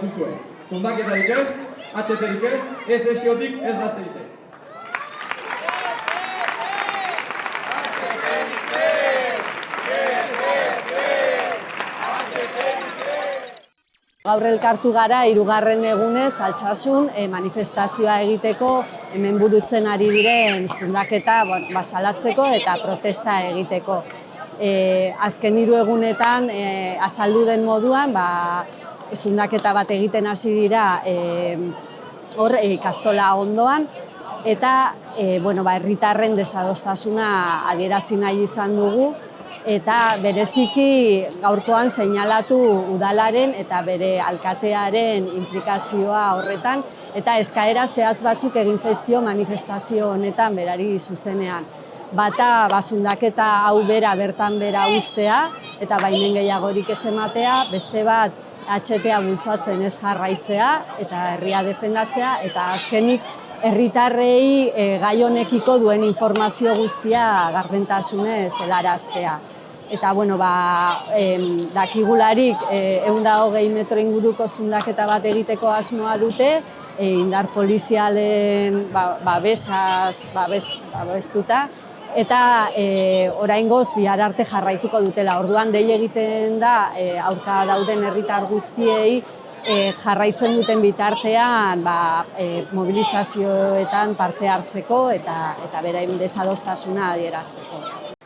dakizue. Zundaketarik ez, HT-rik ez, ez eskiotik, ez Gasteizen. Gaur elkartu gara hirugarren egunez Altsasun manifestazioa egiteko hemen burutzen ari diren zundaketa salatzeko eta protesta egiteko. Azken 3 egunetan azaldu den moduan zundaketa bat egiten hasi dira hor ikastola ondoan eta herritarren desadostasuna adierazi nahi izan dugu. Eta bereziki gaurkoan seinalatu udalaren eta bere alkatearen inplikazioa horretan eta eskaera zehatz batzuk egin zaizkio manifestazio honetan berari zuzenean. Bata zundaketa hau bera bertan bera uztea eta baimen gehiagorik ez ematea, beste bat HTA bultzatzen ez jarraitzea eta herria defendatzea eta azkenik herritarrei gai honekiko duen informazio guztia gardentasunez helaraztea. Eta, dakigularik 120 metro inguruko zundaketa bat egiteko asmoa dute, indar polizialen babestuta, eta oraingoz bihar arte jarraituko dutela. Orduan dei egiten da aurka dauden herritar guztiei jarraitzen duten bitartean mobilizazioetan parte hartzeko eta beraien desadostasuna adierazteko.